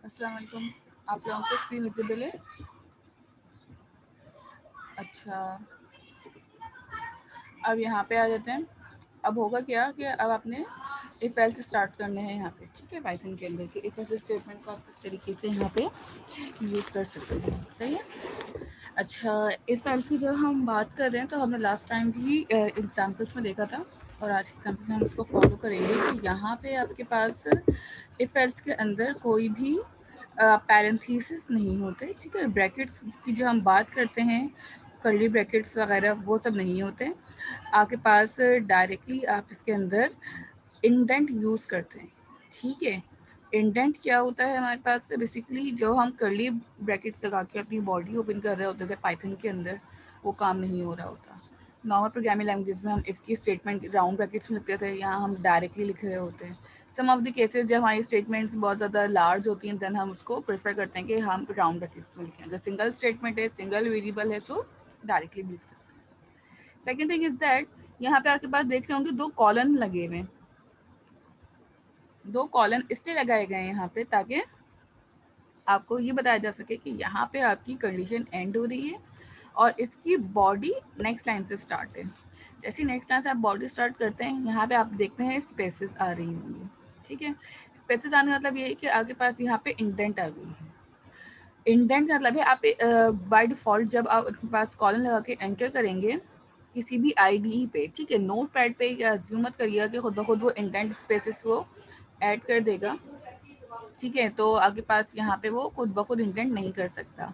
अस्सलाम वालेकुम। आप लोगों को स्क्रीन विजिबल है? अच्छा, अब यहाँ पे आ जाते हैं। अब होगा क्या कि अब आपने इफ एल्स स्टार्ट करने हैं यहाँ पे, ठीक है, पाइथन के अंदर कि इफ एल्स स्टेटमेंट को आप इस तरीके से यहाँ पे यूज़ कर सकते हैं। सही है। अच्छा, इफ एल्स की जब हम बात कर रहे हैं तो हमने लास्ट टाइम भी एग्जाम्पल्स में देखा था और आज के एग्जाम्पल्स में हम इसको फॉलो करेंगे कि यहाँ पे आपके पास इफ एल्स के अंदर कोई भी पैरेंथीसिस नहीं होते, ठीक है। ब्रैकेट्स की जो हम बात करते हैं, कर्ली ब्रैकेट्स वगैरह, वो सब नहीं होते। आपके पास डायरेक्टली आप इसके अंदर इंडेंट यूज़ करते हैं, ठीक है। इंडेंट क्या होता है हमारे पास? बेसिकली जो हम कर्ली ब्रैकेट्स लगा के अपनी बॉडी ओपन कर रहे होते थे पाइथन के अंदर, वो काम नहीं हो रहा होता। नॉर्मल प्रोग्रामिंग लैंग्वेज में हम इफ़ की स्टेटमेंट राउंड ब्रैकेट्स में लिखते थे, यहाँ हम डायरेक्टली लिख रहे होते हैं। सम ऑफ द केसेस जब हमारी स्टेटमेंट्स बहुत ज़्यादा लार्ज होती हैं, देन हम उसको प्रेफर करते हैं कि हम राउंड ब्रैकेट्स में लिखें। अगर सिंगल स्टेटमेंट है, सिंगल वेरिएबल है, सो डायरेक्टली भी लिख सकते हैं। सेकेंड थिंग इज़ दैट यहाँ पे आपके पास देख रहे होंगे दो कॉलन लगे हुए हैं। दो कॉलन इसलिए लगाए गए हैं यहाँ पे ताकि आपको ये बताया जा सके कि यहाँ पे आपकी कंडीशन एंड हो रही है और इसकी बॉडी नेक्स्ट लाइन से स्टार्ट है। जैसे नेक्स्ट लाइन से आप बॉडी स्टार्ट करते हैं, यहाँ पे आप देखते हैं स्पेसेस आ रही होंगी, ठीक है। स्पेसेस आने का मतलब ये है कि आपके पास यहाँ पे इंडेंट आ गई है। इंडेंट का मतलब है आप बाय डिफ़ॉल्ट जब आप अपने पास कॉलन लगा के एंटर करेंगे किसी भी आईडीई पे, ठीक है, नोट पैड पे, या अज्यूम मत करिएगा कि खुद ब खुद वो इंडेंट स्पेसेस वो ऐड कर देगा, ठीक है। तो आपके पास यहाँ पे वो खुद ब खुद इंडेंट नहीं कर सकता,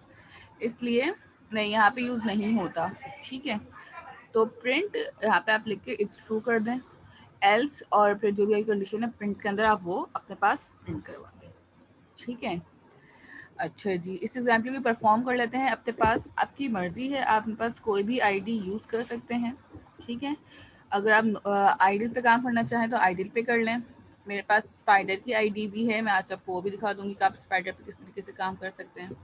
इसलिए नहीं, यहाँ पे यूज़ नहीं होता, ठीक है। तो प्रिंट यहाँ पे आप लिख के इट्स ट्रू कर दें, एल्स और फिर जो भी कंडीशन है प्रिंट के अंदर आप वो अपने पास प्रिंट करवा दें, ठीक है। अच्छा जी, इस एग्जाम्पल को परफॉर्म कर लेते हैं। अपने पास आपकी मर्ज़ी है, आप अपने पास कोई भी आईडी यूज़ कर सकते हैं, ठीक है। अगर आप आइडल पे काम करना चाहें तो आइडल पे कर लें। मेरे पास स्पाइडर की आईडी भी है, मैं आज आपको वो भी दिखा दूंगी कि आप स्पाइडर पे किस तरीके से काम कर सकते हैं।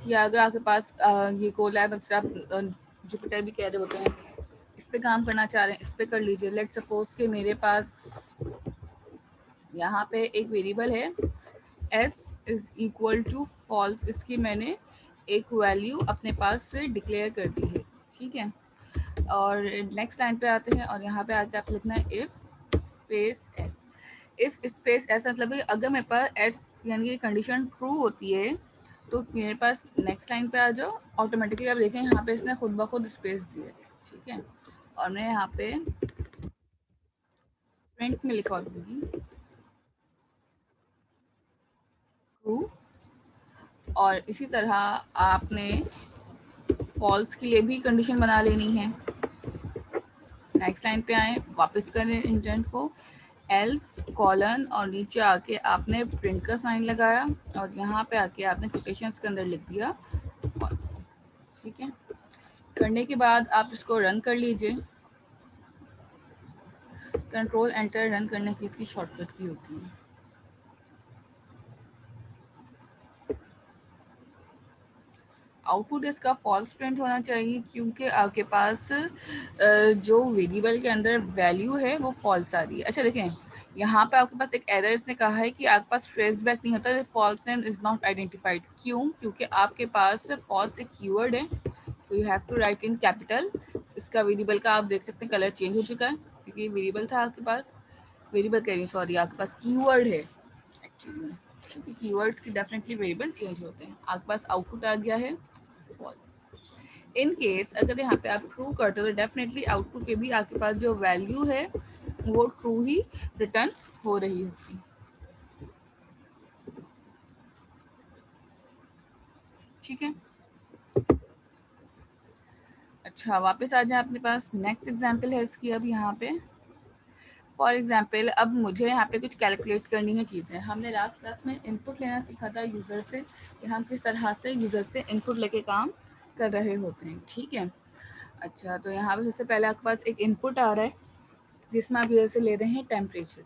या अगर आपके पास ये कोलैब आप जुपिटर भी कह रहे होते हैं, इस पे काम करना चाह रहे हैं, इस पे कर लीजिए। लेट सपोज कि मेरे पास यहाँ पे एक वेरिएबल है S is equal to false, इसकी मैंने एक वैल्यू अपने पास से डिक्लेयर कर दी है, ठीक है। और नेक्स्ट लाइन पे आते हैं और यहाँ पे आके आप लिखना है if space S. If space S मतलब है अगर मेरे पास एस यानी कि कंडीशन ट्रू होती है तो मेरे पास नेक्स्ट लाइन पे आ जाओ, ऑटोमेटिकली आप देखें यहाँ पे इसने खुद ब खुद स्पेस दिया है, ठीक है। और मैं यहाँ पे प्रिंट में लिखवा दूंगी ट्रू, और इसी तरह आपने फॉल्स के लिए भी कंडीशन बना लेनी है। नेक्स्ट लाइन पे आए, वापस करें इंडेंट को, एल्स कॉलन और नीचे आके आपने प्रिंट का साइन लगाया और यहाँ पे आके आपने कोटेशंस के अंदर लिख दिया फॉल्स, ठीक है। करने के बाद आप इसको रन कर लीजिए। कंट्रोल एंटर रन करने की इसकी शॉर्टकट की होती है। आउटपुट इसका फॉल्स प्रिंट होना चाहिए क्योंकि आपके पास जो वेरिएबल के अंदर वैल्यू है वो फॉल्स आ रही है। अच्छा देखें, यहाँ पे आपके पास एक एरर इसने कहा है कि आपके पास ट्रेस बैक नहीं होता, false name is not identified. क्यों? क्योंकि आपके पास फॉल्स एक कीवर्ड है, so you have to write in capital. इसका वेरिएबल का आप देख सकते हैं कलर चेंज हो चुका है क्योंकि वेरिएबल था आपके पास, वेरिएबल कह रही हूँ सॉरी, आपके पास कीवर्ड है एक्चुअली में, क्योंकि कीवर्ड्स की डेफिनेटली वेरिएबल चेंज होते हैं। आपके पास आउटपुट आ गया है फॉल्स। इन केस अगर यहाँ पे आप ट्रू करते हो तो डेफिनेटली आउटपुट पे भी आपके पास जो वैल्यू है वो ट्रू ही रिटर्न हो रही होगी, ठीक है। अच्छा, वापस आ जाए अपने पास, नेक्स्ट एग्जांपल है इसकी। अब यहाँ पे फॉर एग्जांपल अब मुझे यहाँ पे कुछ कैलकुलेट करनी है चीज़ें। हमने लास्ट क्लास में इनपुट लेना सीखा था यूज़र से कि हम किस तरह से यूज़र से इनपुट लेके काम कर रहे होते हैं, ठीक है। अच्छा, तो यहाँ पे सबसे पहले आपके पास एक इनपुट आ रहा है जिसमें आप यूज़र से ले रहे हैं टेम्परेचर,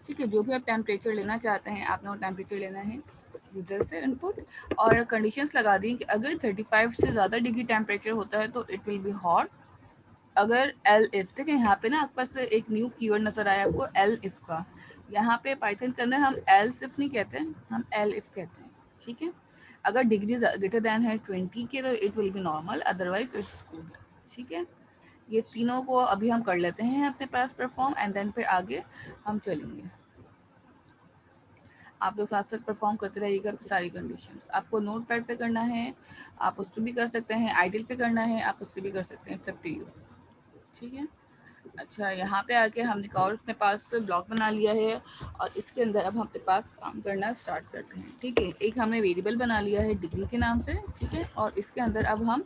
ठीक है। जो भी आप टेम्परेचर लेना चाहते हैं आपने वो टेम्परेचर लेना है यूज़र से इनपुट, और कंडीशंस लगा दी कि अगर 35 से ज़्यादा डिग्री टेम्परेचर होता है तो इट विल बी हॉट। अगर एल इफ, ठीक है, यहाँ पे ना आपके पास एक न्यू कीवर्ड नज़र आया आपको एल इफ का। यहाँ पे पाइथन के अंदर हम एल सिफ नहीं कहते, हम एल इफ कहते हैं, ठीक है। अगर डिग्री ग्रेटर देन है 20 के तो it will be normal, otherwise it's good. ठीक है, ये तीनों को अभी हम कर लेते हैं अपने पास परफॉर्म, एंड देन फिर आगे हम चलेंगे। आप लोग साथ साथ परफॉर्म करते रहिएगा सारी कंडीशंस। आपको नोट पैड पे करना है, आप उस पर भी कर सकते हैं, आइडियल पे करना है आप उससे भी कर सकते हैं, इट्स अप टू यू। ठीक है। अच्छा, यहाँ पे आके हमने एक और अपने पास ब्लॉक बना लिया है और इसके अंदर अब हम अपने पास काम करना स्टार्ट करते हैं। ठीक है, एक हमने वेरिएबल बना लिया है डिग्री के नाम से। ठीक है, और इसके अंदर अब हम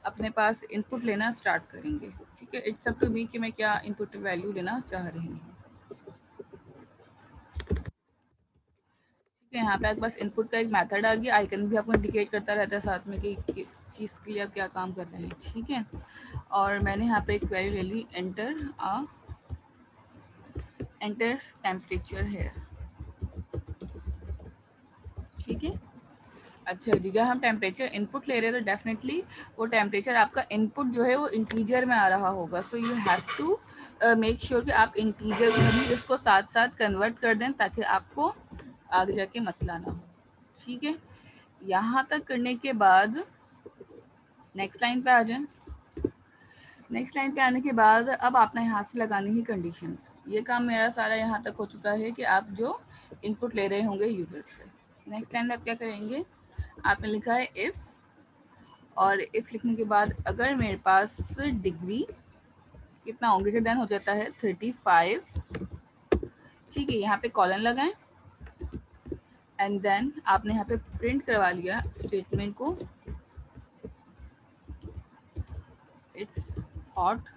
अपने पास इनपुट लेना स्टार्ट करेंगे। ठीक है, इट्स अप टू मी कि मैं क्या इनपुट वैल्यू लेना चाह रही हूँ। ठीक है, यहाँ पे आपके पास इनपुट का एक मेथड आ गया, आइकन भी आपको इंडिकेट करता रहता है साथ में कि किस चीज़ के लिए आप क्या काम कर रहे हैं। ठीक है, और मैंने यहाँ पे एक वैल्यू ले ली, एंटर टेम्परेचर है। ठीक है। अच्छा जी, जब हम टेम्परेचर इनपुट ले रहे हैं तो डेफिनेटली वो टेम्परेचर आपका इनपुट जो है वो इंटीजर में आ रहा होगा। So you have to make sure कि आप इंटीजर में भी इसको साथ साथ कन्वर्ट कर दें ताकि आपको आगे जाके मसला ना हो। ठीक है, यहाँ तक करने के बाद नेक्स्ट लाइन पे आ जाएं। नेक्स्ट लाइन पे आने के बाद अब आपने यहाँ से लगानी है कंडीशंस। ये काम मेरा सारा यहाँ तक हो चुका है कि आप जो इनपुट ले रहे होंगे यूजर से। नेक्स्ट लाइन में आप क्या करेंगे, आपने लिखा है इफ़, और इफ़ लिखने के बाद अगर मेरे पास डिग्री कितना ग्रेटर देन हो जाता है 35। ठीक है, यहाँ पे कॉलन लगाएं एंड देन आपने यहाँ पे प्रिंट करवा लिया स्टेटमेंट को, इट्स हॉट।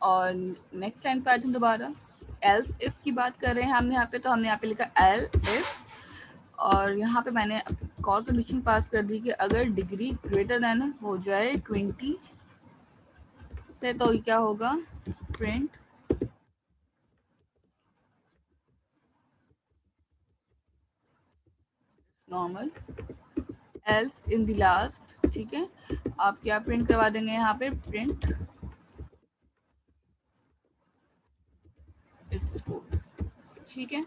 और नेक्स्ट लाइन पे आ जाए दोबारा, एल्स इफ की बात कर रहे हैं हमने यहाँ पे, तो हमने यहाँ पे लिखा एल इफ, और यहाँ पे मैंने कॉल कंडीशन पास कर दी कि अगर डिग्री ग्रेटर देन हो जाए 20 से तो क्या होगा, print normal, else in the last. ठीक है, आप क्या प्रिंट करवा देंगे यहाँ पे, प्रिंट इट्स गुड। ठीक है,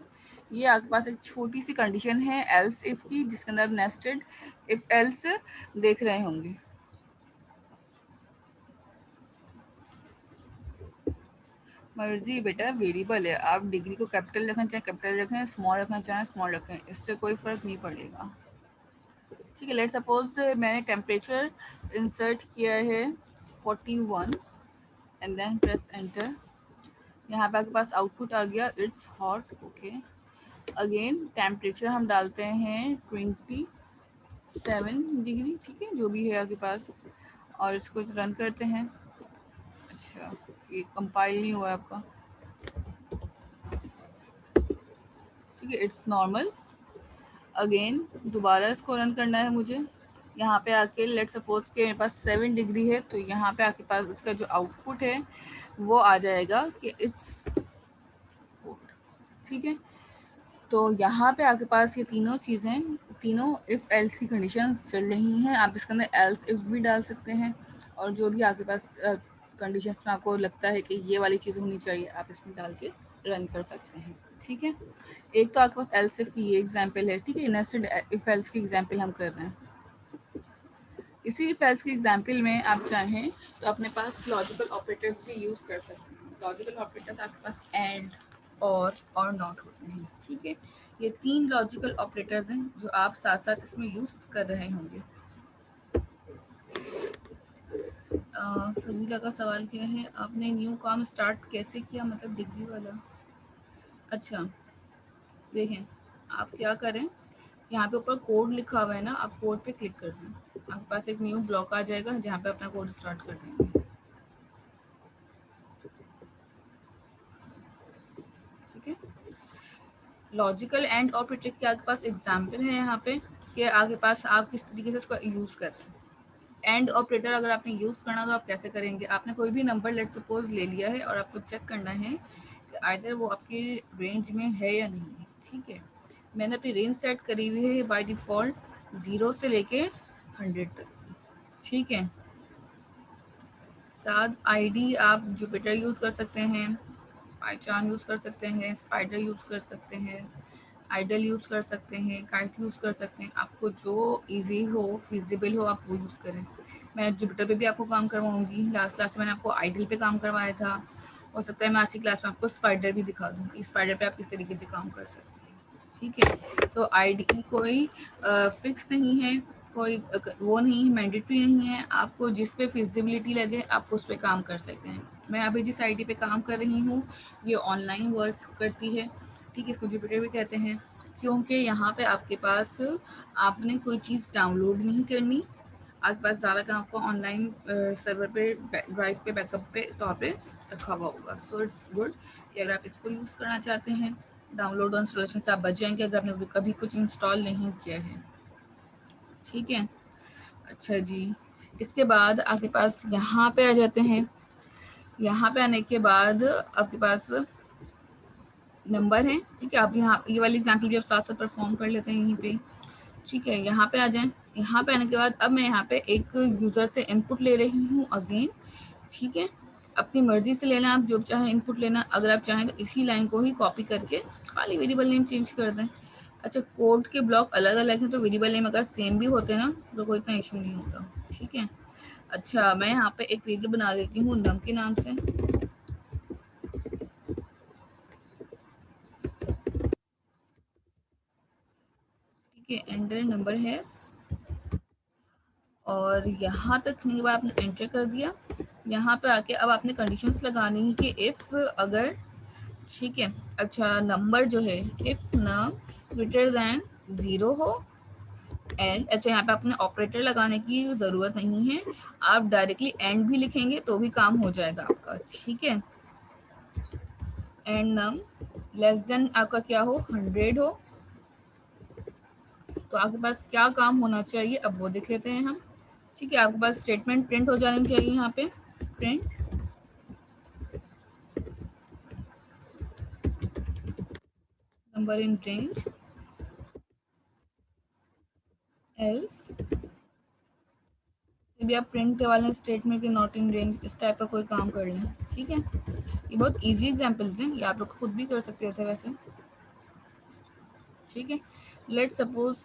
ये आपके पास एक छोटी सी कंडीशन है एल्स इफ की, जिसके अंदर नेस्टेड इफ एल्स देख रहे होंगे। मर्जी बेटा, वेरिएबल है, आप डिग्री को कैपिटल रखें चाहे कैपिटल रखें, स्मॉल रखना चाहें स्मॉल रखें, इससे कोई फर्क नहीं पड़ेगा। ठीक है, लेट सपोज मैंने टेम्परेचर इंसर्ट किया है 41 एंड देन प्रेस एंटर। यहाँ पे आपके पास आउटपुट आ गया it's hot. Okay, again temperature हम डालते हैं 27 डिग्री। ठीक है, जो भी है आपके पास, और इसको रन करते हैं। अच्छा, ये कंपाइल नहीं हुआ आपका। ठीक है, इट्स नॉर्मल। अगेन दोबारा इसको रन करना है मुझे। यहाँ पे आके लेट सपोज के मेरे पास 7 डिग्री है, तो यहाँ पे आपके पास इसका जो आउटपुट है वो आ जाएगा कि इट्स। ठीक है, तो यहाँ पे आपके पास ये तीनों चीज़ें, तीनों इफ़ एल्स की कंडीशन चल रही हैं। आप इसके अंदर एल्स इफ़ भी डाल सकते हैं, और जो भी आपके पास कंडीशंस में आपको लगता है कि ये वाली चीज़ होनी चाहिए आप इसमें डाल के रन कर सकते हैं। ठीक है, एक तो आपके पास एल्स इफ़ की ये एग्जांपल है। ठीक है, नेस्टेड इफ़ एल्स की एग्जांपल हम कर रहे हैं। इसी इफ़ एल्स की एग्जांपल में आप चाहें तो अपने पास लॉजिकल ऑपरेटर्स भी यूज़ कर सकते हैं। लॉजिकल ऑपरेटर्स आपके पास एंड और नॉट होते हैं। ठीक है, ये 3 लॉजिकल ऑपरेटर्स हैं जो आप साथ साथ इसमें यूज़ कर रहे होंगे। फजीला का सवाल क्या है, आपने न्यू काम स्टार्ट कैसे किया, मतलब डिग्री वाला। अच्छा, देखें, आप क्या करें, यहाँ पे ऊपर कोड लिखा हुआ है ना, आप कोड पे क्लिक कर दें, आपके पास एक न्यू ब्लॉक आ जाएगा जहाँ पे अपना कोड स्टार्ट कर देंगे। ठीक है, लॉजिकल एंड ऑपरेटर के आपके पास एग्जाम्पल है यहाँ पे कि आपके पास आप किस तरीके से इसको यूज़ कर रहे हैं। एंड ऑपरेटर अगर आपने यूज़ करना तो आप कैसे करेंगे, आपने कोई भी नंबर लेट सपोज ले लिया है और आपको चेक करना है कि आइदर वो आपकी रेंज में है या नहीं है। ठीक है, मैंने अपनी रेंज सेट करी हुई है बाय डिफ़ॉल्ट 0 से लेके 100 तक। ठीक है, साथ आईडी आप जुपिटर यूज़ कर सकते हैं, पाइचान यूज़ कर सकते हैं, स्पाइडर यूज़ कर सकते हैं, आइडल यूज़ कर सकते हैं, काइट यूज़ कर सकते हैं, आपको जो इजी हो, फिजिबल हो, आप वो यूज़ करें। मैं जुपिटर पे भी आपको काम करवाऊंगी। लास्ट क्लास में मैंने आपको आइडल पे काम करवाया था। हो सकता है मैं आज की क्लास में आपको स्पाइडर भी दिखा दूँ कि स्पाइडर पे आप किस तरीके से काम कर सकते हैं। ठीक है, सो आईडी कोई फिक्स नहीं है, कोई वो नहीं है, मैंडेटरी नहीं है। आपको जिस पे फिजिबिलिटी लगे आप उस पर काम कर सकते हैं। मैं अभी जिस आईडी पे काम कर रही हूँ ये ऑनलाइन वर्क करती है। ठीक है, इसको जुपिटर भी कहते हैं, क्योंकि यहाँ पे आपके पास आपने कोई चीज़ डाउनलोड नहीं करनी, आपके पास ज़्यादा काम आपको ऑनलाइन सर्वर पे ड्राइव पे बैकअप पे तौर पे रखा हुआ होगा। सो इट्स गुड कि अगर आप इसको यूज़ करना चाहते हैं, डाउनलोड और इंस्टॉलेशन से आप बच जाएंगे अगर आपने कभी कुछ इंस्टॉल नहीं किया है। ठीक है, अच्छा जी। इसके बाद आपके पास यहाँ पे आ जाते हैं। यहाँ पे आने के बाद आपके पास नंबर है। ठीक है, आप यहाँ ये वाली एग्जाम्पल भी आप साथ साथ परफॉर्म कर लेते हैं यहीं पे। ठीक है, यहाँ पे आ जाएं। यहाँ पे आने के बाद अब मैं यहाँ पे एक यूज़र से इनपुट ले रही हूँ अगेन। ठीक है, अपनी मर्जी से लेना, आप जो चाहें इनपुट लेना। अगर आप चाहें तो इसी लाइन को ही कॉपी करके खाली वेरिएबल नेम चेंज कर दें। अच्छा, कोड के ब्लॉक अलग अलग हैं तो वेरिएबल नेम अगर सेम भी होते ना तो कोई इतना इशू नहीं होता। ठीक है, अच्छा मैं यहाँ पे एक वेरिएबल बना देती हूँ नम के नाम से। ठीक है, एंटर नंबर है और यहाँ तक के बाद आपने एंटर कर दिया। यहाँ पे आके अब आपने कंडीशंस लगानी है कि इफ़ अगर, ठीक है, अच्छा नंबर जो है इफ़ नम ग्रेटर दैन 0 हो एंड, अच्छा यहाँ पे आपने ऑपरेटर लगाने की ज़रूरत नहीं है, आप डायरेक्टली एंड भी लिखेंगे तो भी काम हो जाएगा आपका। ठीक है, एंड नम लेस देन आपका क्या हो 100 हो, तो आपके पास क्या काम होना चाहिए अब वो देख लेते हैं हम। ठीक है, आपके पास स्टेटमेंट प्रिंट हो जानी चाहिए यहाँ पे, print number in range else भी आप प्रिंट वाले स्टेटमेंट के नॉट इन रेंज इस टाइप का कोई काम कर लें। ठीक है, ये बहुत इजी एग्जांपल्स हैं, ये आप लोग खुद भी कर सकते थे वैसे। ठीक है, लेट सपोज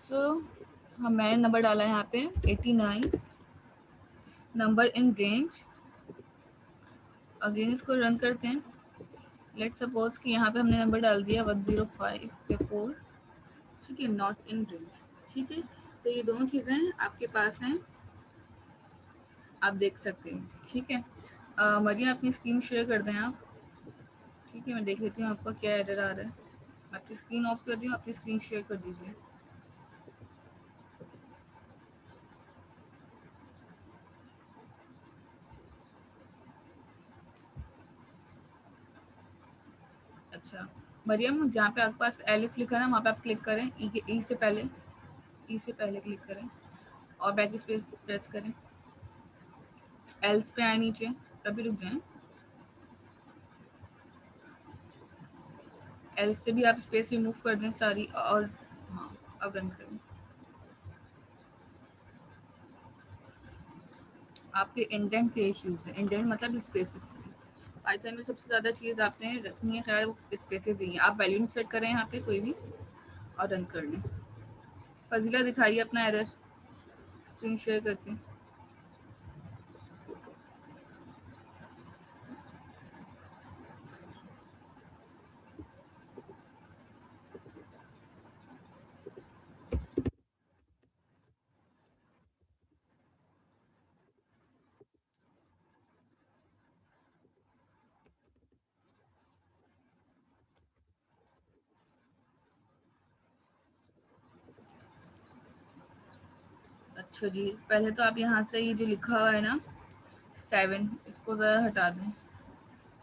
हम मैंने नंबर डाला है यहाँ पे 89, नंबर इन रेंज। अगेन इसको रन करते हैं। लेट सपोज कि यहाँ पे हमने नंबर डाल दिया 105 पे 4। ठीक है, नॉट इन रेंज। ठीक है, तो ये दोनों चीज़ें आपके पास हैं, आप देख सकते हैं। ठीक है, मरिया अपनी स्क्रीन शेयर कर दें आप। ठीक है, मैं देख लेती हूँ आपका क्या एरर आ रहा है। मैं आपकी स्क्रीन ऑफ कर रही हूँ, अपनी स्क्रीन शेयर कर दीजिए। अच्छा मरियम, जहाँ पे आपके पास एलिफ लिखा है ना वहाँ पे आप क्लिक करें, ई के ई से पहले, ई से पहले क्लिक करें और बैक स्पेस प्रेस करें। एल्स पे आए नीचे, अभी रुक जाएं। एल्स से भी आप स्पेस रिमूव कर दें सारी और हाँ, अब रन करें। आपके इंडेंट के इश्यूज हैं। इंडेंट मतलब स्पेसेस। पाइथन में सबसे ज़्यादा चीज़ आपने रखनी है खैर वो स्पेसेस ही हैं। आप वैल्यू सेट करें यहाँ पे कोई भी और रन कर लें। फजीला दिखाइए अपना एरर स्क्रीन शेयर करके। अच्छा जी, पहले तो आप यहाँ से ये जो लिखा हुआ है ना 7, इसको ज़रा हटा दें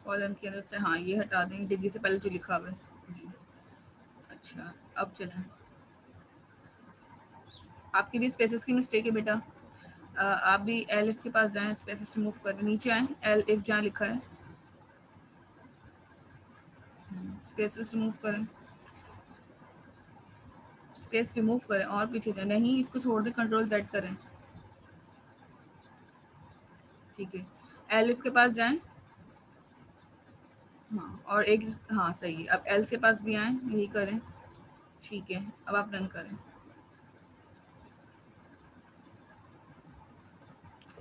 कॉलन के अंदर से। हाँ, ये हटा दें डिग्री से पहले जो लिखा हुआ है जी। अच्छा, अब चलें। आपकी भी स्पेसेस की मिस्टेक है बेटा। आप भी एलिफ के पास जाएं, स्पेसेस रिमूव करें, नीचे आएँ, एलिफ जहाँ लिखा है स्पेसेस रिमूव करें, स्पेस रिमूव करें और पीछे जाए, नहीं इसको छोड़ दें, कंट्रोल जेड करें। ठीक है, एलिफ के पास जाएं। हाँ और एक, हाँ सही है, अब एल के पास भी आएँ, यही करें। ठीक है, अब आप रन करें।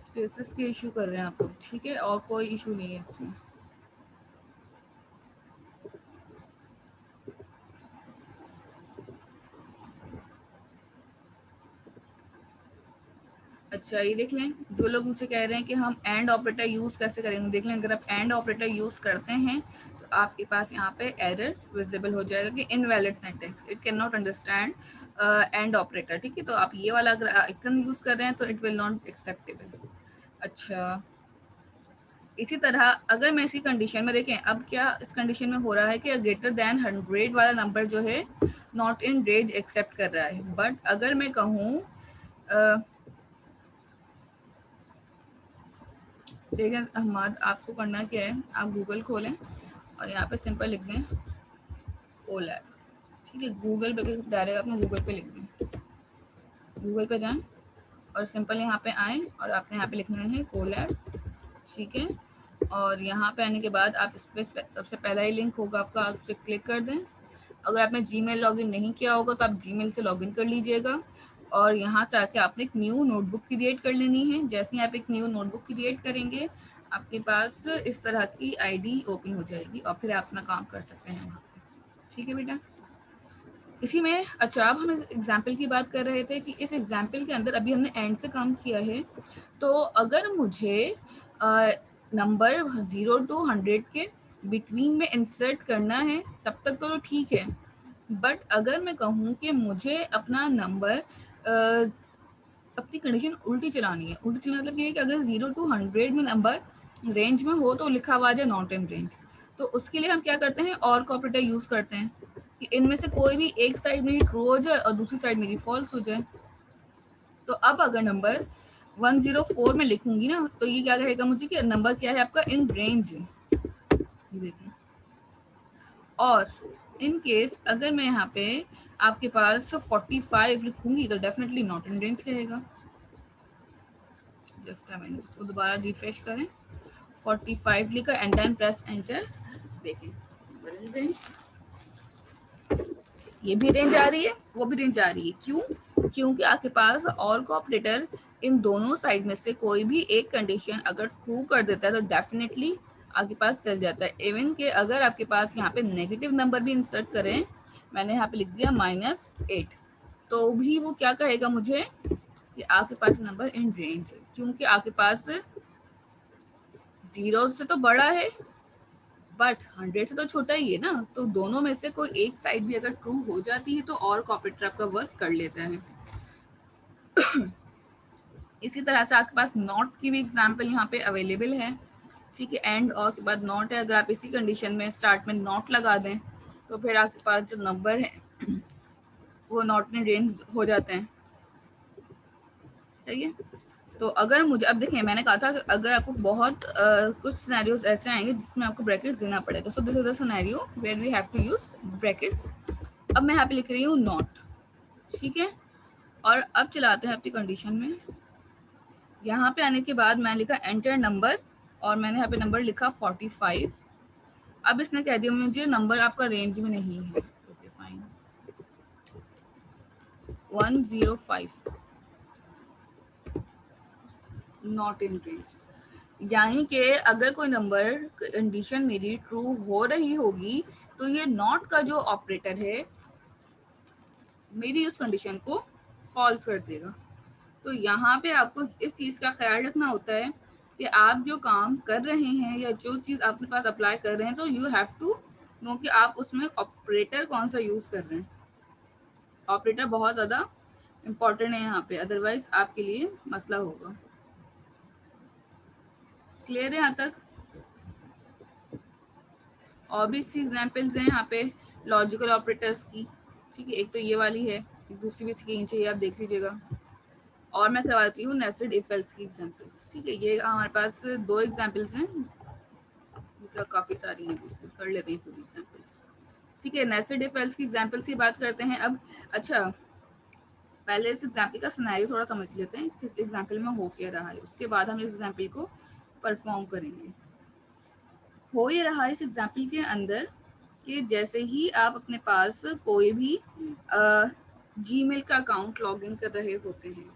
स्पेसेस के इशू कर रहे हैं आप लोग, ठीक है, और कोई इशू नहीं है इसमें। अच्छा ये देख लें, जो लोग मुझसे कह रहे हैं कि हम एंड ऑपरेटर यूज़ कैसे करेंगे, देख लें अगर आप एंड ऑपरेटर यूज़ करते हैं तो आपके पास यहाँ पे एरर विजिबल हो जाएगा कि invalid syntax, it can not understand and operator. ठीक है, तो आप ये वाला अगर आइकन यूज़ कर रहे हैं तो इट विल नॉट एक्सेप्टेबल। अच्छा, इसी तरह अगर मैं इसी कंडीशन में देखें, अब क्या इस कंडीशन में हो रहा है कि ग्रेटर देन 100 वाला नंबर जो है नॉट इन रेंज एक्सेप्ट कर रहा है। बट अगर मैं कहूँ देखिए अहमद, आपको करना क्या है, आप गूगल खोलें और यहाँ पे सिंपल लिख दें कोलैब। ठीक है, गूगल पे डायरेक्ट अपने गूगल पे लिख दें, गूगल पे जाएं और सिंपल यहाँ पे आएँ और आपने यहाँ पे लिखना है कोलैब। ठीक है, और यहाँ पे आने के बाद आप इस पर सबसे पहला ही लिंक होगा आपका, आप उसे क्लिक कर दें। अगर आपने जीमेल लॉगिन नहीं किया होगा तो आप जीमेल से लॉगिन कर लीजिएगा और यहाँ से आके आपने एक न्यू नोटबुक क्रिएट कर लेनी है। जैसे ही आप एक न्यू नोटबुक क्रिएट करेंगे आपके पास इस तरह की आईडी ओपन हो जाएगी और फिर आप अपना काम कर सकते हैं वहाँ पे। ठीक है बेटा, इसी में अच्छा अब हम इस एग्जाम्पल की बात कर रहे थे कि इस एग्जाम्पल के अंदर अभी हमने एंड से काम किया है, तो अगर मुझे नंबर 0 to 100 के बिटवीन में इंसर्ट करना है तब तक तो ठीक है। बट अगर मैं कहूँ कि मुझे अपना नंबर अपनी कंडीशन उल्टी चलानी है, उल्टी चलाना मतलब ये है कि अगर 0 to 100 में नंबर रेंज में हो तो लिखा हुआ है नॉट इन रेंज, तो उसके लिए हम क्या करते हैं, और को ऑपरेटर यूज़ करते हैं कि इनमें से कोई भी एक साइड मेरी ट्रू हो जाए और दूसरी साइड मेरी फॉल्स हो जाए। तो अब अगर नंबर 104 में लिखूंगी ना तो ये क्या कहेगा मुझे कि नंबर क्या है आपका इन रेंज है, ये देखिए। और इन केस अगर मैं यहाँ पे आपके पास 45 लिखूंगी तो डेफिनेटली नॉट इन रेंज कहेगा। जस्ट अ मिनट, इसको दोबारा रिफ्रेश करें, 45 लिखा, एंड देन प्रेस एंटर। देखिए रेंज, ये भी रेंज आ रही है, वो भी रेंज आ रही है। क्यों? क्योंकि आपके पास और को ऑपरेटर इन दोनों साइड में से कोई भी एक कंडीशन अगर ट्रू कर देता है तो डेफिनेटली आपके पास चल जाता है। इवन के अगर आपके पास यहाँ पे नेगेटिव नंबर भी इंसर्ट करें, मैंने यहाँ पे लिख दिया -8, तो भी वो क्या कहेगा मुझे कि आपके पास नंबर इन रेंज है, क्योंकि आपके पास 0 से तो बड़ा है बट 100 से तो छोटा ही है ना, तो दोनों में से कोई एक साइड भी अगर ट्रू हो जाती है तो और ऑपरेटर आपका वर्क कर लेता है। इसी तरह से आपके पास नॉट की भी एग्जाम्पल यहाँ पे अवेलेबल है। ठीक है, एंड और के बाद नॉट है, अगर आप इसी कंडीशन में स्टार्ट में नॉट लगा दें तो फिर आपके पास जो नंबर है वो नॉट में रेंज हो जाते हैं। सही है, तो अगर मुझे अब देखिए मैंने कहा था कि अगर आपको बहुत कुछ सिनेरियोज ऐसे आएंगे जिसमें आपको ब्रैकेट्स देना पड़ेगा, so this is the scenario where we have to use brackets. अब मैं यहाँ पे लिख रही हूँ नॉट, ठीक है, और अब चलाते हैं अपनी कंडीशन में। यहाँ पे आने के बाद मैं लिखा एंटर नंबर और मैंने यहाँ पे नंबर लिखा 45। अब इसने कह दिया मुझे नंबर आपका रेंज में नहीं है, okay fine, 105 not in range. यानी कि अगर कोई नंबर कंडीशन मेरी ट्रू हो रही होगी तो ये नॉट का जो ऑपरेटर है मेरी उस कंडीशन को फॉल्स कर देगा। तो यहाँ पे आपको इस चीज़ का ख्याल रखना होता है कि आप जो काम कर रहे हैं या जो चीज़ अपने पास अप्लाई कर रहे हैं तो यू हैव टू नो कि आप उसमें ऑपरेटर कौन सा यूज़ कर रहे हैं। ऑपरेटर बहुत ज़्यादा इम्पॉर्टेंट है यहाँ पे, अदरवाइज आपके लिए मसला होगा। क्लियर है यहाँ तक? और भी सी एग्जाम्पल्स हैं यहाँ पे लॉजिकल ऑपरेटर्स की। ठीक है, एक तो ये वाली है, दूसरी भी इसकी चाहिए आप देख लीजिएगा। और मैं करवाती हूँ नेस्टेड इफ एल्स की एग्जाम्पल्स। ठीक है, ये हमारे पास 2 एग्जाम्पल्स हैं, काफ़ी सारी हैं, इसमें कर लेते हैं पूरी एग्जाम्पल्स। ठीक है, नेस्टेड इफ एल्स की एग्जाम्पल्स की बात करते हैं अब। अच्छा, पहले इस एग्जाम्पल का सिनेरियो थोड़ा समझ लेते हैं कि एग्जाम्पल में हो क्या रहा है, उसके बाद हम इस एग्जाम्पल को परफॉर्म करेंगे। हो ये रहा है इस एग्जाम्पल के अंदर कि जैसे ही आप अपने पास कोई भी जीमेल का अकाउंट लॉगिन कर रहे होते हैं,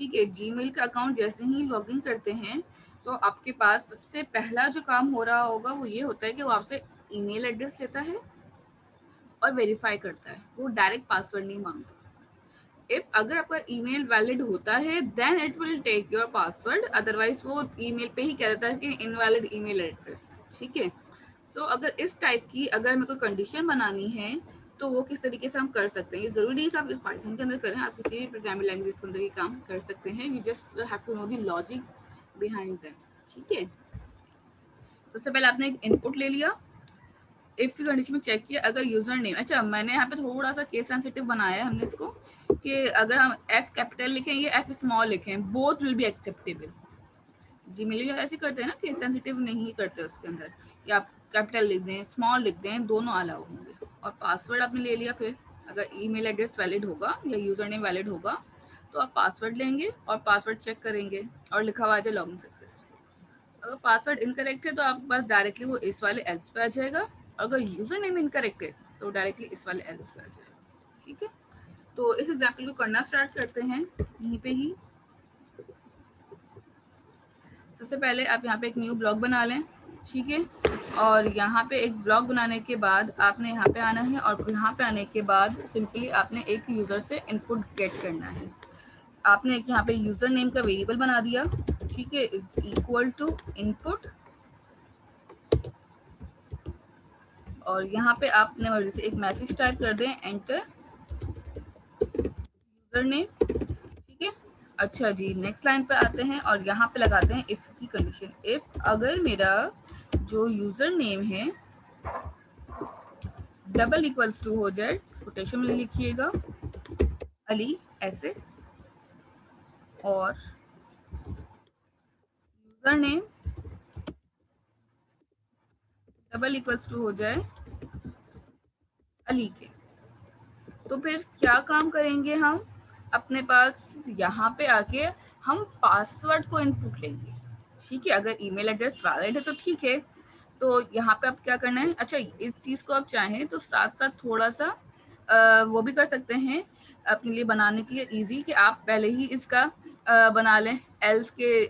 ठीक है, जीमेल का अकाउंट जैसे ही लॉगिन करते हैं तो आपके पास सबसे पहला जो काम हो रहा होगा वो ये होता है कि वो आपसे ईमेल एड्रेस लेता है और वेरीफाई करता है, वो डायरेक्ट पासवर्ड नहीं मांगता। इफ अगर आपका ईमेल वैलिड होता है then it will take your password, otherwise वो ईमेल पे ही कह देता है कि इनवैलिड ईमेल एड्रेस, ठीक है। सो अगर इस टाइप की अगर हमें कोई कंडीशन बनानी है तो वो किस तरीके से हम कर सकते हैं, ये जरूरी है कि आप पाइथन के अंदर करें, आप किसी भी प्रोग्रामिंग लैंग्वेज के अंदर ये काम कर सकते हैं, you just have to know the logic behind that, ठीक है। सबसे पहले आपने एक इनपुट ले लिया, इफ की कंडीशन में चेक किया, अगर यूजर नेम, अच्छा मैंने यहाँ पे थोड़ा सा केस सेंसिटिव बनाया है हमने इसको, कि अगर हम एफ कैपिटल लिखें या एफ स्मॉल लिखें both will be acceptable. Gmail ऐसे करते हैं ना कि सेंसिटिव नहीं करते उसके अंदर, या आप कैपिटल लिख दें स्मॉल लिख दें दोनों अलाउ होंगे। और पासवर्ड आपने ले लिया, फिर अगर ईमेल एड्रेस वैलिड होगा या यूजर नेम वैलिड होगा तो आप पासवर्ड लेंगे और पासवर्ड चेक करेंगे और लिखा हुआ है लॉगिन सक्सेस। अगर पासवर्ड इनकरेक्ट है तो आपके पास डायरेक्टली वो इस वाले एल्स पे आ जाएगा, अगर यूजर नेम इनकरेक्ट है तो डायरेक्टली इस वाले एल्स पे आ जाएगा, ठीक है। तो इस एग्जाम्पल को करना स्टार्ट करते हैं यहीं पे ही। सबसे पहले आप यहाँ पे एक न्यू ब्लॉग बना लें, ठीक है। और यहाँ पे एक ब्लॉग बनाने के बाद आपने यहाँ पे आना है और यहाँ पे आने के बाद सिंपली आपने एक यूज़र से इनपुट गेट करना है। आपने एक यहाँ पे यूज़र नेम का वेरिएबल बना दिया, ठीक है, इज इक्वल टू इनपुट, और यहाँ पे आपने मर्जी से एक मैसेज टाइप कर दें, एंटर यूज़र नेम, ठीक है। अच्छा जी, नेक्स्ट लाइन पे आते हैं और यहाँ पे लगाते हैं इफ की कंडीशन, इफ अगर मेरा जो यूजर नेम है डबल इक्वल्स टू हो जाए, कोटेशन में लिखिएगा अली ऐसे, और user name double equals to हो जाए अली के, तो फिर क्या काम करेंगे हम, अपने पास यहाँ पे आके हम पासवर्ड को इनपुट लेंगे, ठीक है। अगर ईमेल एड्रेस वैलिड है तो ठीक है, तो यहाँ पे आप क्या करना है, अच्छा इस चीज़ को आप चाहें तो साथ साथ थोड़ा सा वो भी कर सकते हैं अपने लिए बनाने के लिए इजी, कि आप पहले ही इसका बना लें एल्स के,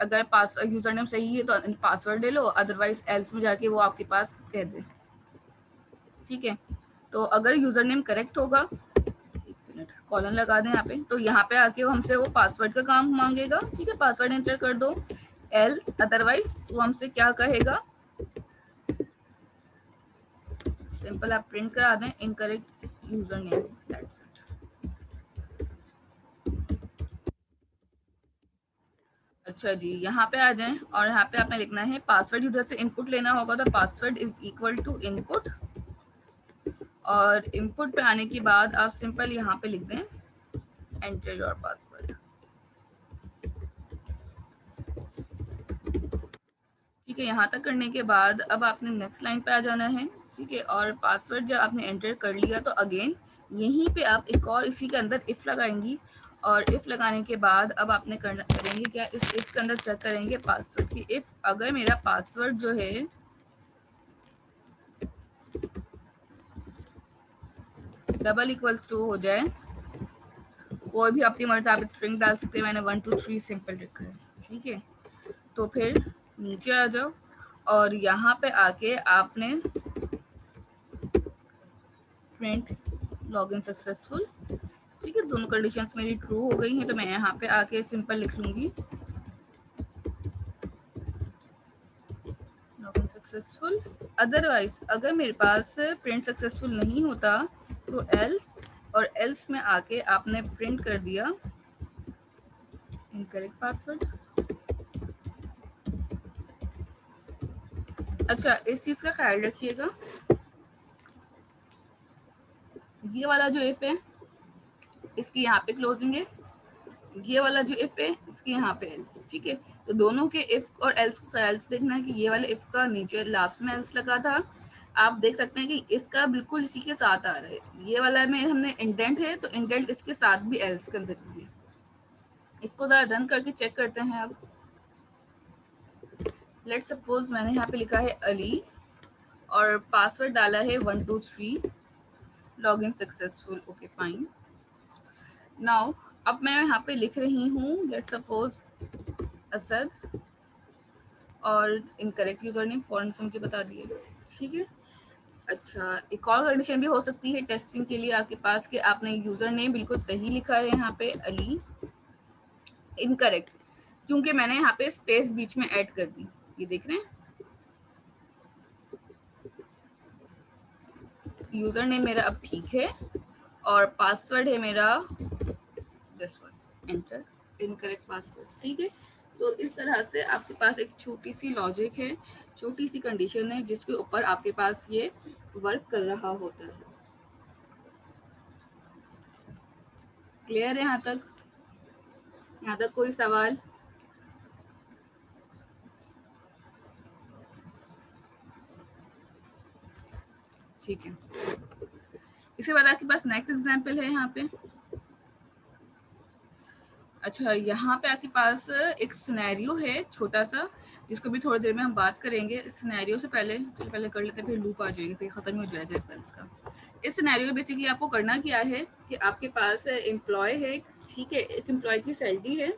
अगर पासवर्ड यूजर नेम सही है तो पासवर्ड ले लो, अदरवाइज एल्स में जाके वो आपके पास कह दे, ठीक है। तो अगर यूजर नेम करेक्ट होगा, एक मिनट कॉलन लगा दें यहाँ पे, तो यहाँ पे आके वो हमसे वो पासवर्ड का काम मांगेगा, ठीक है, पासवर्ड एंटर कर दो, एल्स अदरवाइज वो हमसे क्या कहेगा, सिंपल आप प्रिंट करा दें incorrect user name, that's it. अच्छा जी, यहाँ पे आ जाएं और यहाँ पे आपने लिखना है पासवर्ड, यूजर से इनपुट लेना होगा तो password is equal to input, और इनपुट पे आने के बाद आप सिंपल यहाँ पे लिख दें एंटर योर पासवर्ड, ठीक है। यहाँ तक करने के बाद अब आपने नेक्स्ट लाइन पे आ जाना है, ठीक है। और पासवर्ड जब आपने एंटर कर लिया तो अगेन यहीं पे आप एक और इसी के अंदर इफ लगाएंगी, और इफ लगाने के बाद अब आपने करेंगे क्या, इस इफ के अंदर चेक करेंगे पासवर्ड की, इफ अगर मेरा पासवर्ड जो है डबल इक्वल्स टू हो जाए, कोई भी अपनी मर्जी आप स्ट्रिंग डाल सकते हैं, मैंने 1 2 3 सिंपल रखा है, ठीक है। तो फिर नीचे आ जाओ और यहाँ पे आके आपने प्रिंट लॉगिन सक्सेसफुल, ठीक है। दोनों कंडीशंस मेरी ट्रू हो गई हैं तो मैं यहाँ पे आके सिंपल लिख लूंगी लॉगिन सक्सेसफुल। अदरवाइज अगर मेरे पास प्रिंट सक्सेसफुल नहीं होता तो एल्स, और एल्स में आके आपने प्रिंट कर दिया इनकरेक्ट पासवर्ड। अच्छा इस चीज़ का ख्याल रखिएगा, ये वाला जो इफ है इसकी यहाँ पे क्लोजिंग है, ये वाला जो इफ है इसके यहाँ पे एल्स, ठीक है। तो दोनों के इफ और एल्स को एल्स देखना है कि ये वाले इफ का नीचे लास्ट में एल्स लगा था, आप देख सकते हैं कि इसका बिल्कुल इसी के साथ आ रहा है, ये वाला में हमने इंडेंट है तो इंडेंट इसके साथ भी एल्स के अंदर भी है। इसको जरा रन करके चेक करते हैं अब। लेट्स सपोज मैंने यहाँ पे लिखा है अली और पासवर्ड डाला है 123, login successful, okay fine. Now अब मैं यहाँ पे लिख रही हूँ लेट्स सपोज असद, और इनकरेक्ट यूजर नेम फॉरन से मुझे बता दिए, ठीक है। अच्छा, एक और कंडीशन भी हो सकती है टेस्टिंग के लिए आपके पास कि आपने यूजर नेम बिल्कुल सही लिखा है यहाँ पे अली, इनकरेक्ट क्योंकि मैंने यहाँ पे स्पेस बीच में ऐड कर दी, ये देख रहे हैं। यूजर नेम मेरा अब ठीक है और पासवर्ड है मेरा this one, enter, incorrect password, ठीक है। तो इस तरह से आपके पास एक छोटी सी लॉजिक है, छोटी सी कंडीशन है जिसके ऊपर आपके पास ये वर्क कर रहा होता है। क्लियर है यहाँ तक? यहाँ तक कोई सवाल? ठीक है, इसके बाद आपके पास नेक्स्ट एग्जांपल है यहाँ पे। अच्छा, यहाँ पे आपके पास एक सिनेरियो है छोटा सा, जिसको भी थोड़ी देर में हम बात करेंगे। सिनेरियो से पहले कर लेते हैं, फिर लूप आ जाएगी, फिर खत्म हो जाएगा इफेल्स का। इस सिनेरियो में बेसिकली आपको करना क्या है कि आपके पास एम्प्लॉय है, ठीक है, एक एम्प्लॉय की सैलरी है।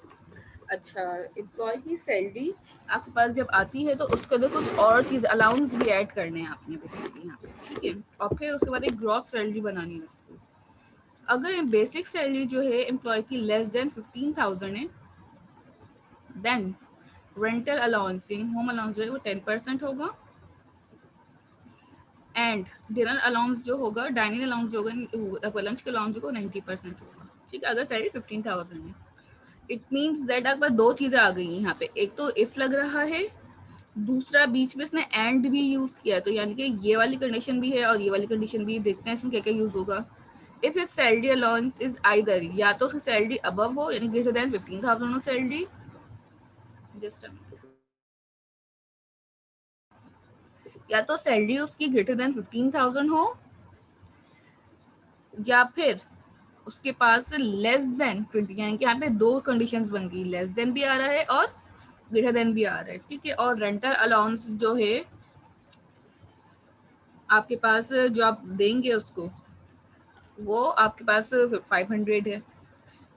अच्छा, एम्प्लॉय की सैलरी आपके पास जब आती है तो उसके अंदर कुछ और चीज़ अलाउंस भी ऐड करने हैं आपने बेसिकली यहाँ पे, ठीक है। और फिर उसके बाद एक ग्रॉस सैलरी बनानी है उसको। अगर बेसिक सैलरी जो है एम्प्लॉय की लेस देन 15,000 है, then rental allowance home allowance जो है वो 10% होगा, एंड डिनर अलाउंस जो होगा, डाइनिंग अलाउंस जो होगा, लंच का अलाउंस होगा 90% होगा, ठीक है, अगर सैलरी 15,000 है। इट मीन्स दैट आपके पास दो चीज़ें आ गई हैं यहाँ पे, एक तो इफ लग रहा है, दूसरा बीच में इसने एंड भी यूज किया, तो यानी कि ये वाली कंडीशन भी है और ये वाली कंडीशन भी। देखते हैं इसमें क्या क्या यूज होगा। If his salary allowance is either, या तो उसकी सैलरी अबव हो यानी ग्रेटर देन 15,000 हो सैलरी, जस्ट या तो सैलरी उसकी ग्रेटर देन 15,000 हो, या फिर उसके पास लेस देन 20, यानी कि यहाँ पे दो कंडीशंस बन गई, लेस देन भी आ रहा है और ग्रेटर देन भी आ रहा है, ठीक है। और रेंटल अलाउंस जो है आपके पास जो आप देंगे उसको, वो आपके पास 500 है,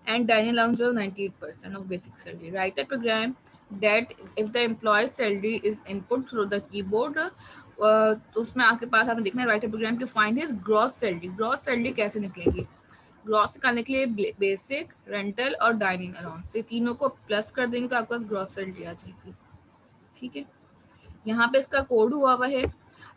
and dining allowance of 98% of basic salary. Write a program that if the employee's salary is input through the keyboard, तो उसमें आपके पास आपने देखना है write program to find his gross salary. Gross salary कैसे निकलेगी? ग्रॉस निकालने के लिए बेसिक, रेंटल और डाइनिंग अलाउंस से तीनों को प्लस कर देंगे तो आपके पास ग्रॉस सैलरी आ जाएगी, ठीक है। यहाँ पे इसका कोड हुआ है,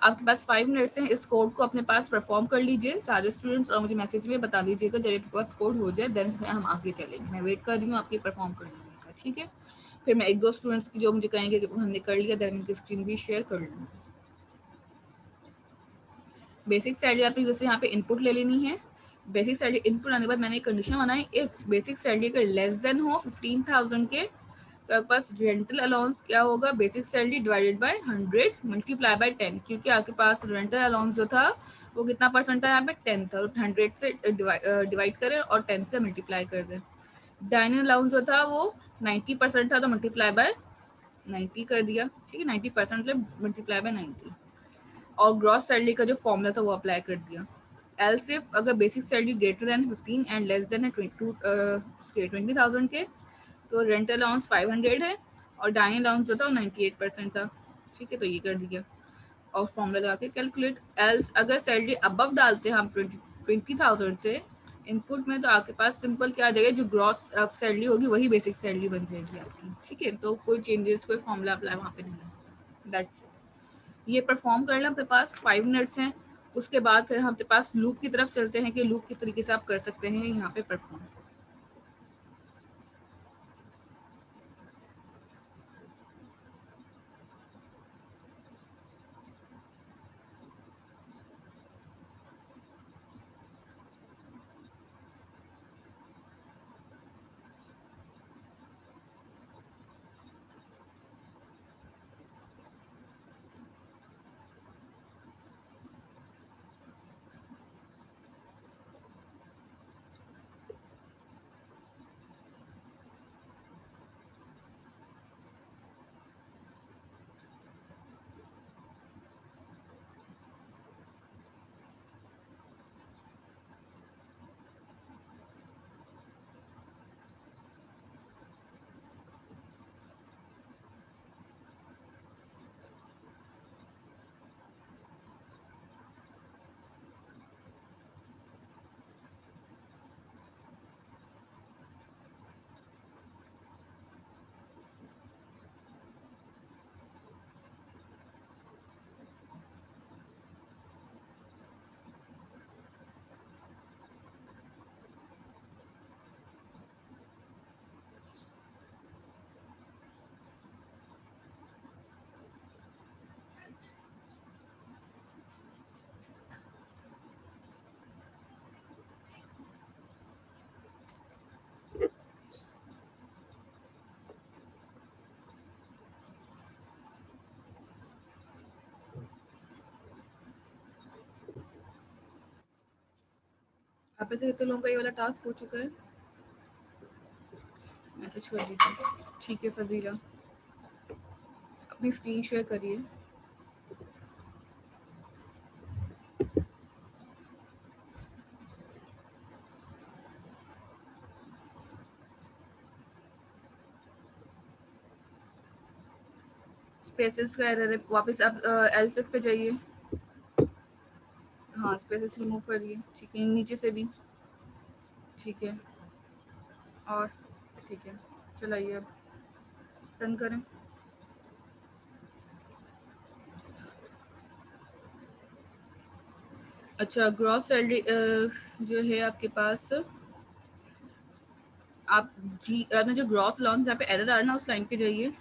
आपके पास 5 मिनट्स हैं, इस कोड को अपने पास परफॉर्म कर लीजिए सारे स्टूडेंट्स, और मुझे मैसेज में बता दीजिएगा जब आपके पास कोड हो जाए, देन हम आगे चलेंगे। मैं वेट कर रही हूँ आपकी परफॉर्म करने का, ठीक है। फिर मैं एक दो स्टूडेंट्स की जो मुझे कहेंगे कि हमने कर लिया, देन उनकी स्क्रीन भी शेयर कर लूँगी। बेसिक सैलरी आपकी जैसे यहाँ पे इनपुट ले लेनी है। बेसिक सैलरी इनपुट आने के बाद मैंने एक कंडीशन बनाई, इफ बेसिक सैलरी अगर लेस देन हो 15,000 के, तो आपके पास रेंटल अलाउंस क्या होगा, basic salary divided by 100 multiply by 10, क्योंकि आपके पास रेंटल अलाउंस जो था वो कितना परसेंट था यहाँ पे 10 था, 100 से डिवाइड करें और 10 से मल्टीप्लाई कर दें। डाइनिंग अलाउंस जो था वो 90% था, तो मल्टीप्लाई बाय 90 कर दिया, ठीक है, 90% मल्टीप्लाई बाय 90, और ग्रॉस सैलरी का जो फॉर्मूला था वो अप्लाई कर दिया। एल्स इफ अगर basic salary greater than 15 and less than 20,000 के, तो रेंट अलाउंस 500 है और डाइनिंग अलाउंस जो था वो 98% था, ठीक है, तो ये कर दिया और फॉर्मूला लगा के कैलकुलेट। एल्स अगर सैलरी अबव डालते हैं हम 20,000 से इनपुट में, तो आपके पास सिंपल क्या आ जाएगा, जो ग्रॉस सैलरी होगी वही बेसिक सैलरी बन जाएगी आपकी, ठीक है। तो कोई चेंजेस, कोई फॉर्मूला अप्लाई वहाँ पे नहीं है, दैट्स इट। ये परफॉर्म कर लें, अपने पास 5 मिनट्स हैं, उसके बाद फिर हम अपने पास लूप की तरफ चलते हैं कि लूप किस तरीके से आप कर सकते हैं यहाँ पे परफॉर्म। आप में से कितने लोगों का ये वाला टास्क हो चुका है? मैसेज कर दीजिए। ठीक है फजीला, अपनी स्क्रीन शेयर करिए। स्पेसेस का एरर है, वापस आप एलसिफ पे जाइए। हाँ, स्पेसेस रिमूव करिए। ठीक है, नीचे से भी। ठीक है, और ठीक है, चलाइए अब, रन करें। अच्छा, ग्रॉस सैलरी जो है आपके पास, आप जी आपने जो ग्रॉस अलाउंस यहाँ पे एरर आ रहा है ना, उस लाइन पे जाइए,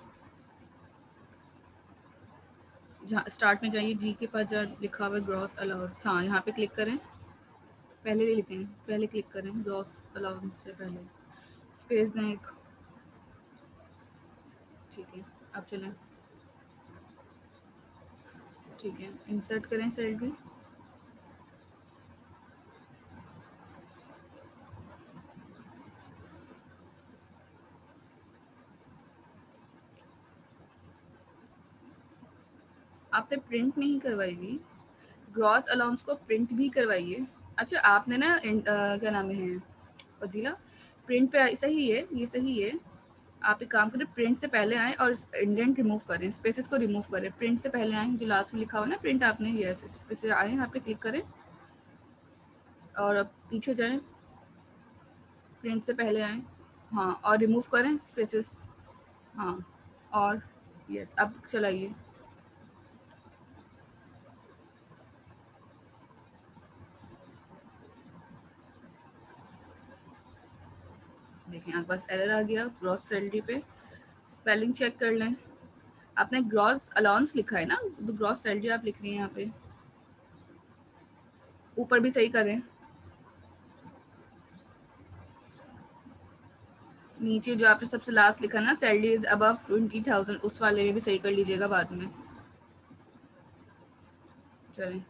जहाँ स्टार्ट में जाइए, जी के पास जहाँ लिखा हुआ है ग्रॉस अलाउंस, हाँ यहाँ पे क्लिक करें। पहले ले लिखें, पहले क्लिक करें ग्रॉस अलाउंस से पहले, स्पेस दें एक। ठीक है, अब चलें। ठीक है, इंसर्ट करें सैलरी। आपने प्रिंट नहीं करवाई हुई, ग्रॉस अलाउंस को प्रिंट भी करवाइए। अच्छा, आपने ना क्या नाम है फजीला, प्रिंट पे सही है, ये सही है। आप एक काम करें, प्रिंट से पहले आएँ और इंडेंट रिमूव करें, स्पेसेस को रिमूव करें। प्रिंट से पहले आएँ, जो लास्ट में लिखा हुआ ना प्रिंट, आपने यस इस पे आएँ, यहाँ पे क्लिक करें और अब पीछे जाएँ, प्रिंट से पहले आएँ, हाँ, और रिमूव करें स्पेसेस, हाँ, और यस अब चलाइए। देखें आपके पास एरर आ गया ग्रॉस सैलरी पे। स्पेलिंग चेक कर लें। आपने ग्रॉस अलाउंस लिखा है ना, तो ग्रॉस सैलरी आप लिख रही हैं यहाँ पे, ऊपर भी सही करें। नीचे जो आपने सबसे लास्ट लिखा ना, सैलरी इज अबव 20,000, उस वाले में भी सही कर लीजिएगा बाद में। चलें।